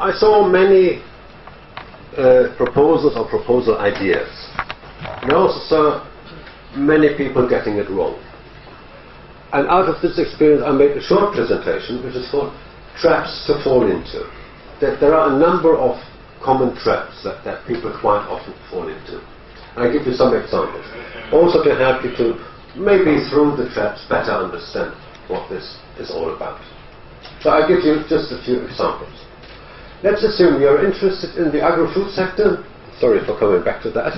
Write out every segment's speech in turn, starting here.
I saw many proposals or proposal ideas. And I also saw many people getting it wrong. And out of this experience I made a short presentation which is called Traps to Fall Into. That there are a number of common traps that people quite often fall into. And I give you some examples. Also to help you to maybe through the traps better understand what this is all about. So I'll give you just a few examples. Let's assume you're interested in the agri-food sector. Sorry for coming back to that.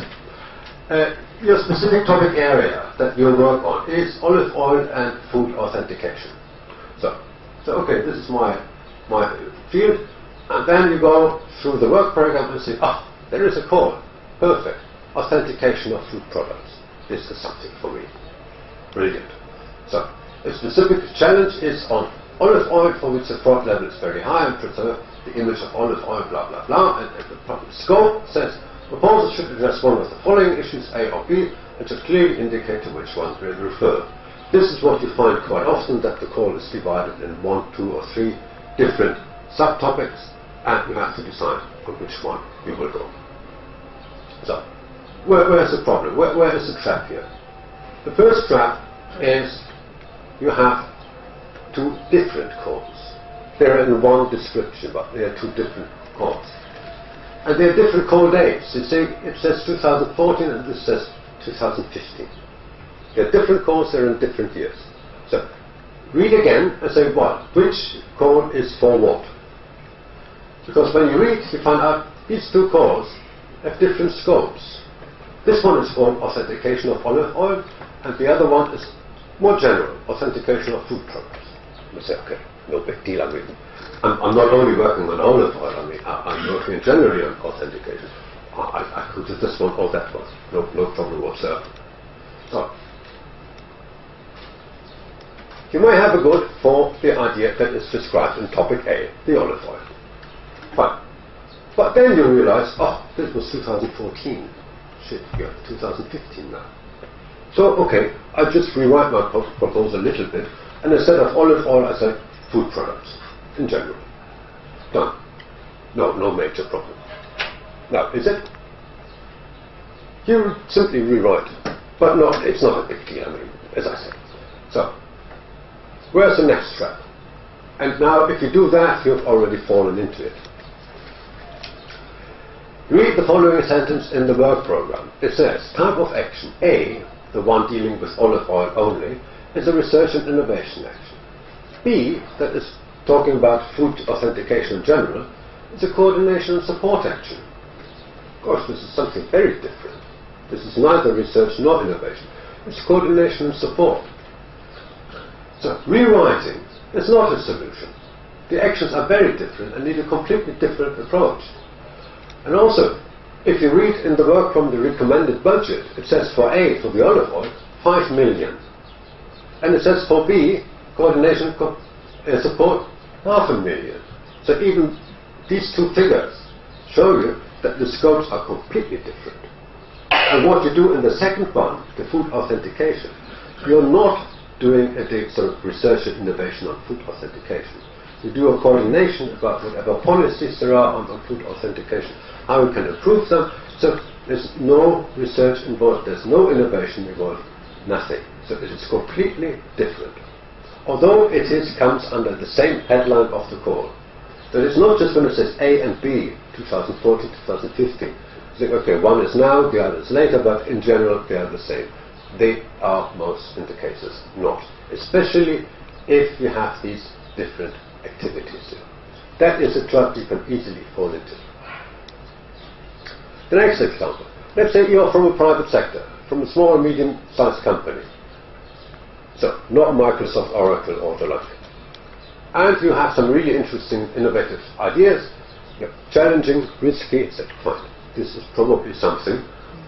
Your specific topic area that you work on is olive oil and food authentication. So okay, this is my field, and then you go through the work program and say, there is a call. Perfect. Authentication of food products. This is something for me. Brilliant. So a specific challenge is on olive oil, for which the fraud level is very high, and preserve the image of olive oil, blah blah blah, and the problem scope says proposals should address one of the following issues, A or B, and should clearly indicate to which one will refer. This is what you find quite often, that the call is divided in 1, 2 or 3 different subtopics, and you have to decide on which one you will go. So, where's the problem? Where is the trap here? The first trap is you have 2 different calls. They're in one description, but they are 2 different calls. And they are different call dates. It says 2014 and this says 2015. They're different calls, they're in different years. So, read again and say, which call is for what? Because when you read, you find out these 2 calls have different scopes. This one is called authentication of olive oil, and the other one is more general, authentication of food products. You say, okay, no big deal. I mean, I'm not only working on olive oil, I'm working generally on authentication. I could do this one or that one. No problem whatsoever. So, you may have a good for the idea that is described in topic A, the olive oil. Fine. But then you realize, this was 2014. Shit, yeah, 2015 now. So, okay, I just rewrite my proposal a little bit, and instead of olive oil, I say food products in general. Done. No major problem. Now, is it? You simply rewrite it. But no, it's not a big deal, as I said. So, where's the next trap? And now, if you do that, you've already fallen into it. Read the following sentence in the work program. It says, type of action A, the one dealing with olive oil only, is a research and innovation action. B, that is talking about food authentication in general, is a coordination and support action. Of course, this is something very different. This is neither research nor innovation. It's coordination and support. So, rewriting is not a solution. The actions are very different and need a completely different approach. And also, if you read in the work from the recommended budget, it says for A, for the olive oil, 5 million. And it says for B, coordination support, 500,000. So even these 2 figures show you that the scopes are completely different. And what you do in the second one, the food authentication, you're not doing a sort of research and innovation on food authentication. You do a coordination about whatever policies there are on food authentication, how you can improve them. So there's no research involved, there's no innovation involved, nothing. So it is completely different. Although it comes under the same headline of the call. So it's not just when it says A and B, 2014, 2015. You think, okay, one is now, the other is later, but in general they are the same. They are most in the cases not. Especially if you have these different activities. That is a trap you can easily fall into. The next example. Let's say you are from a private sector, from a small or medium-sized company. So, not Microsoft, Oracle, or the like. And you have some really interesting, innovative ideas. You're challenging, risky, etc. Fine. This is probably something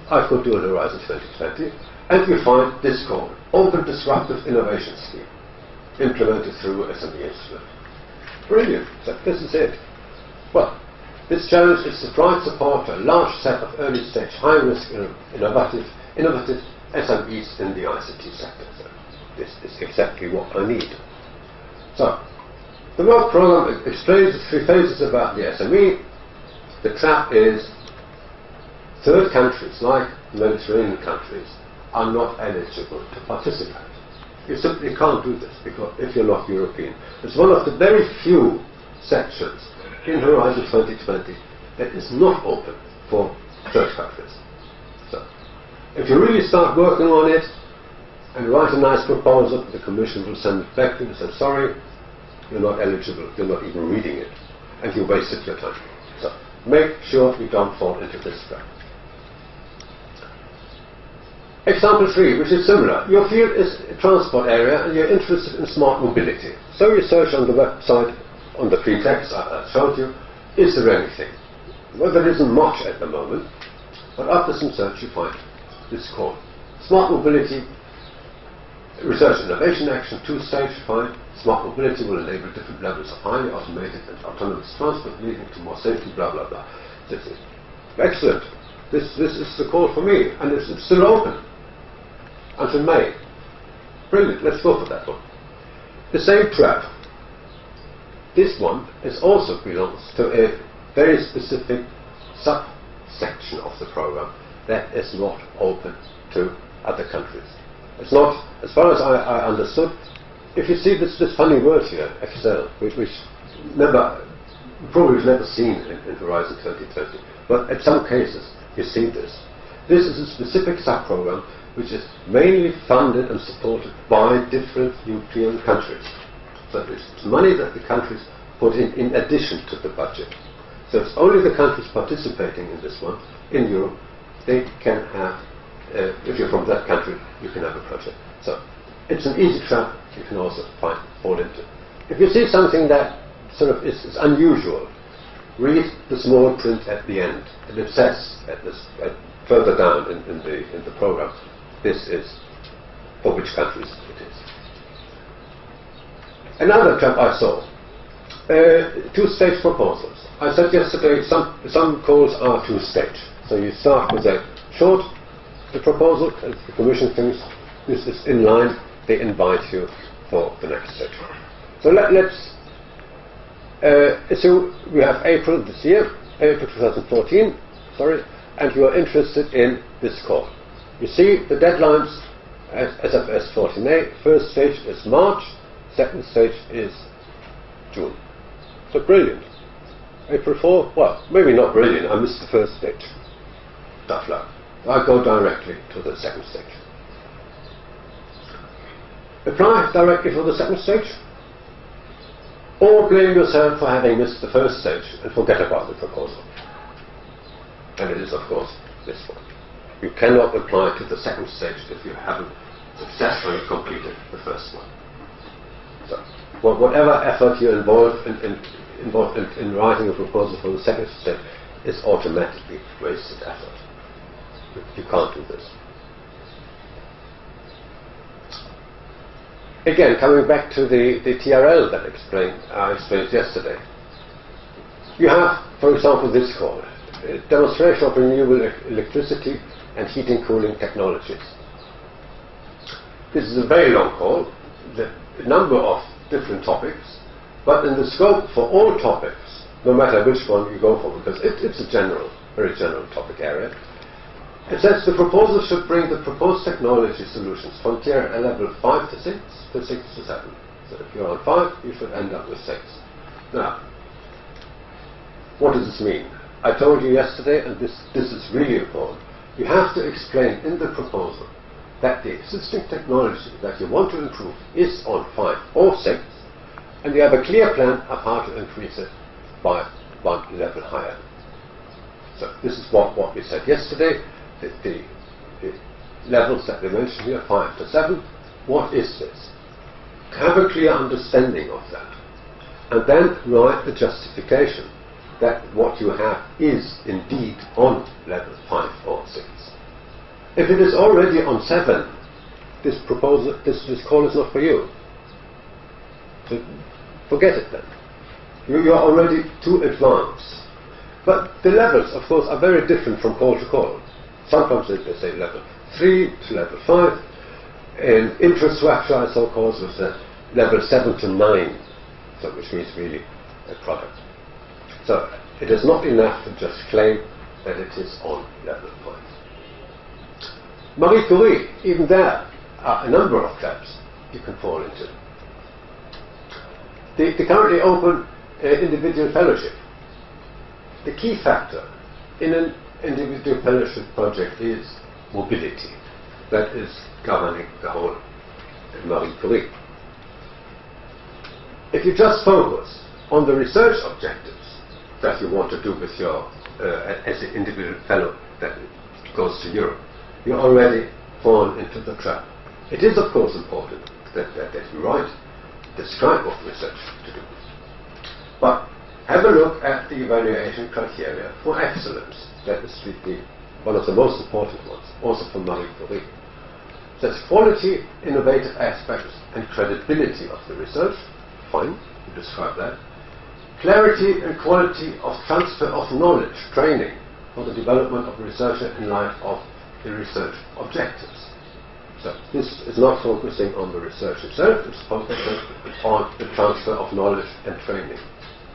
I could do in Horizon 2020. And you find this called Open Disruptive Innovation Scheme, implemented through SME Institute. Brilliant. So this is it. Well, this challenge is to provide support to a large set of early-stage, high-risk, innovative SMEs in the ICT sector. So this is exactly what I need. So, The work program explains the three phases about the SME. The trap is third countries, like Mediterranean countries, are not eligible to participate. You simply can't do this because if you're not European. It's one of the very few sections in Horizon 2020 that is not open for third countries. So, if you really start working on it and write a nice proposal, the Commission will send it back to you and say, sorry, you're not eligible, you're not even reading it, and you wasted your time. So, make sure you don't fall into this trap. Example 3, which is similar. Your field is a transport area and you're interested in smart mobility. So you search on the website, on the pretext I showed you, is there anything? Well, there isn't much at the moment, but after some search you find this call. Smart mobility, research innovation action, 2-stage, fine. Smart mobility will enable different levels of highly automated and autonomous transport leading to more safety, blah, blah, blah. This is excellent. This is the call for me, and it's still open until May. Brilliant, let's go for that one. The same trap. This one also belongs to a very specific subsection of the program that is not open to other countries. It's not, as far as I understood, if you see this funny word here, Excel, which probably never seen in Horizon 2020, but at some cases you see this. This is a specific sub-program which is mainly funded and supported by different European countries. So it's money that the countries put in addition to the budget. So it's only the countries participating in this one, in Europe, they can have, if you're from that country, you can have a project. So it's an easy trap you can also fall into. If you see something that sort of is unusual, read the small print at the end, and it says further down in the program, this is for which countries it is. Another trap I saw, 2-stage proposals. I said yesterday some calls are 2-stage. So you start with a short proposal, and the Commission thinks this is in line, they invite you for the next stage. So let's assume we have April this year, April 2014, sorry, and you are interested in this call. You see the deadlines as SFS 14A. First stage is March, second stage is June. So brilliant. April 4, well, maybe not brilliant, I missed the first stage. Tough luck. I go directly to the second stage. Apply directly for the second stage, or blame yourself for having missed the first stage and forget about the proposal. And it is, of course, this one. You cannot apply to the second stage if you haven't successfully completed the first one. So, whatever effort you involved in writing a proposal for the second stage is automatically wasted effort. You can't do this. Again, coming back to the TRL that I explained yesterday. You have, for example, this call, demonstration of renewable electricity and heating cooling technologies. This is a very long call, a number of different topics, but in the scope for all topics, no matter which one you go for, because it's a very general topic area. It says the proposal should bring the proposed technology solutions from tier level 5 to 6 to 6 to 7. So if you're on 5, you should end up with 6. Now, what does this mean? I told you yesterday, and this is really important, you have to explain in the proposal that the existing technology that you want to improve is on 5 or 6, and you have a clear plan of how to increase it by one level higher. So this is what we said yesterday. The levels that we mentioned here, 5 to 7, what is this? Have a clear understanding of that, and then write the justification that what you have is indeed on level 5 or 6. If it is already on 7, this call is not for you. So forget it then. You are already too advanced. But the levels, of course, are very different from call to call. Sometimes they say level 3 to level 5. In infrastructure, I saw calls with level 7 to 9 so which means really a product. So it is not enough to just claim that it is on level points. Marie Curie, even there are a number of traps you can fall into. The currently open individual fellowship. The key factor in an individual fellowship project is mobility. That is governing the whole Marie Curie. If you just focus on the research objectives that you want to do with your as an individual fellow that goes to Europe, you already fall into the trap. It is of course important that you write, describe what research to do. But have a look at the evaluation criteria for excellence. That is one of the most important ones, also for Marie Curie. That's quality, innovative aspects, and credibility of the research. Fine, you describe that. Clarity and quality of transfer of knowledge, training for the development of a researcher in light of the research objectives. So this is not focusing on the research itself, it's focusing on the transfer of knowledge and training.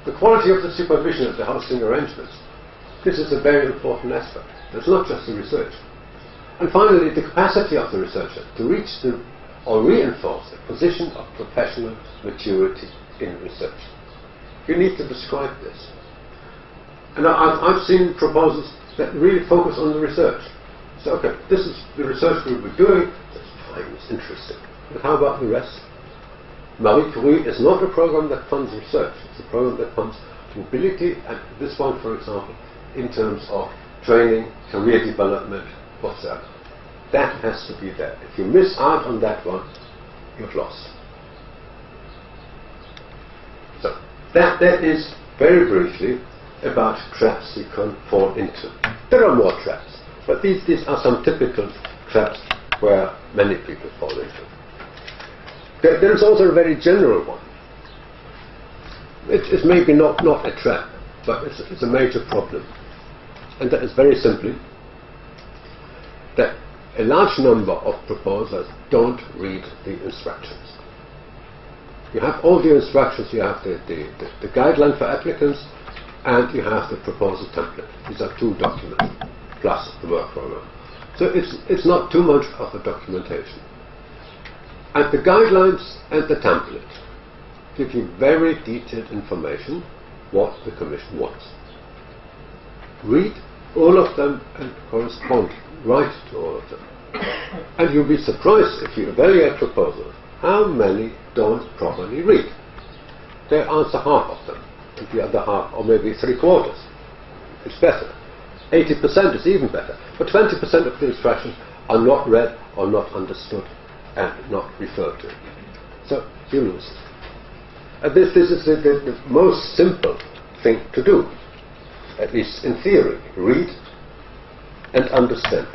The quality of the supervision of the housing arrangements. This is a very important aspect. It's not just the research. And finally, the capacity of the researcher to reach or reinforce the position of professional maturity in research. You need to describe this. And I've seen proposals that really focus on the research. So, okay, this is the research we will be doing. That's fine, it's interesting. But how about the rest? Marie Curie is not a program that funds research. It's a program that funds mobility, and this one, for example, in terms of training, career development, whatsoever. That has to be there. If you miss out on that one, you've lost. So, that is very briefly about traps we can fall into. There are more traps, but these are some typical traps where many people fall into. There is also a very general one. It's maybe not a trap, but it's a major problem. And that is very simply that a large number of proposals don't read the instructions. You have all the instructions, you have the guideline for applicants, and you have the proposal template. These are two documents, plus the work program. So it's not too much of a documentation. And the guidelines and the template give you very detailed information what the Commission wants. Read all of them and correspond, write to all of them. And you'll be surprised if you evaluate proposals how many don't properly read. They answer half of them, and the other half, or maybe 3/4. It's better. 80% is even better. But 20% of the instructions are not read or not understood and not referred to. So you lose. And this is the most simple thing to do, at least in theory. Read and understand.